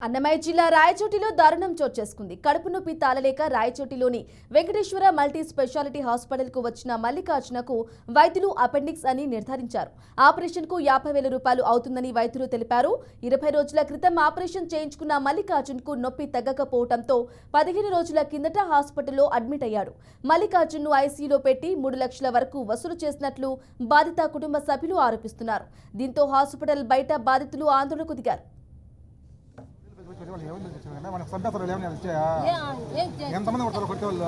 అన్నమయ్య జిల్లా రాయచోటిలో దారుణం చోటు చేసుకుంది. కడుపు నొప్పి తాళలేక రాయచోటిలోని వెంకటేశ్వర మల్టీ స్పెషాలిటీ హాస్పిటల్కు వచ్చిన మల్లికార్జునకు వైద్యులు అపెండిక్స్ అని నిర్ధారించారు. ఆపరేషన్కు 50,000 రూపాయలు అవుతుందని వైద్యులు తెలిపారు. 20 రోజుల క్రితం ఆపరేషన్ చేయించుకున్న మల్లికార్జున్కు నొప్పి తగ్గకపోవడంతో 15 రోజుల కిందట హాస్పిటల్లో అడ్మిట్ అయ్యాడు. మల్లికార్జున్ను ఐసీయూలో పెట్టి 3 లక్షల వరకు వసూలు చేసినట్లు బాధిత కుటుంబ సభ్యులు ఆరోపిస్తున్నారు. దీంతో హాస్పిటల్ బయట బాధితులు ఆందోళనకు దిగారు. ఎంతమంది కొడతారు కొట్టే వాళ్ళు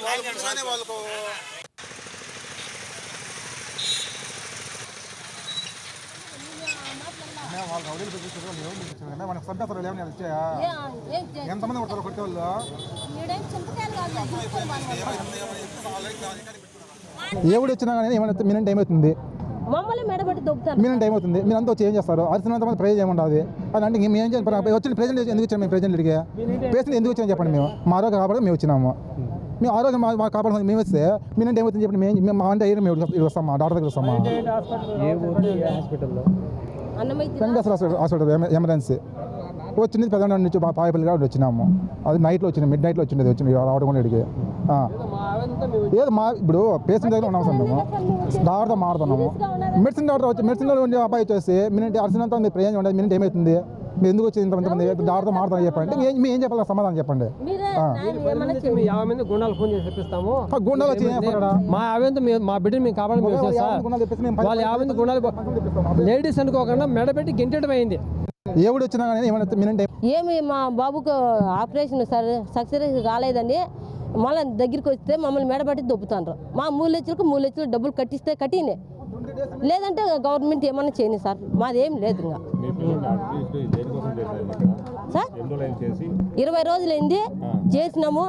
వాళ్ళకు మనకు సంపేస్తారు ఏమన్నా వచ్చాయా ఎంతమంది కొడతారు కొట్టే వాళ్ళు ఏడు వచ్చినా కానీ ఏమైనా మినిమం టైం అవుతుంది మినిమం టైం అవుతుంది. మీరు అంతా వచ్చి ఏం చేస్తారు? అరిసినంత మంది ప్రైజ్ ఏముండదు అని అంటే మేము ఏం చేయాలి? వచ్చిన ప్రెజెంట్ ఎందుకు వచ్చాము? మేము ప్రెజెంట్ అడిగే పేషెంట్ ఎందుకు వచ్చామని చెప్పండి. మేము మా ఆరోగ్యం కాపాడు మేము వచ్చినాము. మేము ఆరోగ్యం మా కాపాడుతుంది మేము వస్తే మినిమం టైం అవుతుంది చెప్పండి. మేము మా అంటే మేము వస్తాం, మా డాక్టర్ దగ్గర వస్తామా? వెంకటేశ్వర హాస్పిటల్ ఎమర్జెన్సీ వచ్చింది. పెద్ద నుంచి పాయపల్లి కాబట్టి వచ్చినాము. అది నైట్లో వచ్చింది, మిడ్ నైట్లో వచ్చింది రావడం కూడా ఇడికి ఏదో మా ఇప్పుడు పేషెంట్ దగ్గర ఉన్నాము సార్. మేము డాక్టర్తో మాడుతున్నాము. మెడిసిన్ డాక్టర్ వచ్చి మెడిసిన్ అబ్బాయి వచ్చేసి మినిట్ అరిసినంత ఉంది ప్రయోజనం ఉండదు. మినిట్ ఏమవుతుంది? మీరు ఎందుకు వచ్చింది ఇంతమంది డాక్టర్తో మాడుతున్నా చెప్పండి. మేము ఏం చెప్పాలి? సమాధానం చెప్పండి. గుండాలు ఫోన్ చేసి తెప్పిస్తాము. గుండాలు వచ్చి మా మా బిడ్డని మేము కాపాడని గుండాలు లేడీస్ అనుకోకుండా మెడబెట్టి గెంటడం అయింది. ఏడు వచ్చినా కానీ ఏమి మా బాబుకు ఆపరేషన్ సక్సెస్ కాలేదని మళ్ళీ దగ్గరికి వస్తే మమ్మల్ని మెడబట్టి దొబ్బుతాండ్రు. మా 3 లక్షలు డబ్బులు కట్టిస్తే కట్టినే, లేదంటే గవర్నమెంట్ ఏమన్నా చేయని సార్. మాదేం లేదు. ఇంకా సార్ 20 రోజులైంది చేసినాము.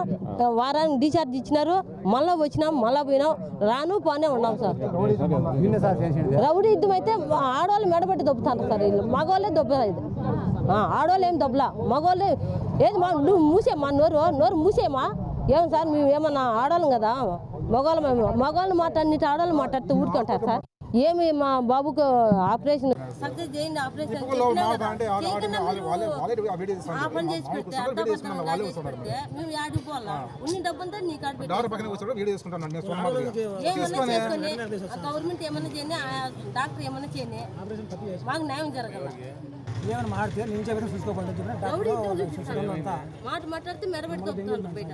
వారానికి డిశ్చార్జ్ ఇచ్చినారు. మళ్ళీ వచ్చినాము, మళ్ళీ పోయినాం. రాను పోనే ఉన్నాం సార్. రౌడీ యుద్ధం అయితే ఆడవాళ్ళు మెడబట్టి దొబ్బుతారు సార్. వీళ్ళు మగవాళ్ళే దొబ్బలేదు. ఆడవాళ్ళు ఏం దొబ్బలా, మగవాళ్ళు ఏది నువ్వు మూసేమా నోరు మూసేమా? ఏం సార్ మేము ఏమన్నా ఆడాలి కదా? మగవాళ్ళు మాట్లాడినట్టు ఆడవాళ్ళు మాట్లాడితే ఊరుకుంటారు సార్. ఏమి మా బాబుకు ఆపరేషన్ సక్సెస్ చేయండి, ఆపరేషన్ గవర్నమెంట్ ఏమన్నా చేయని, డాక్టర్ ఏమన్నా చేయని, మాకు న్యాయం జరగాలి. మాట మాట్లాడితే మెరబెట్టి బయట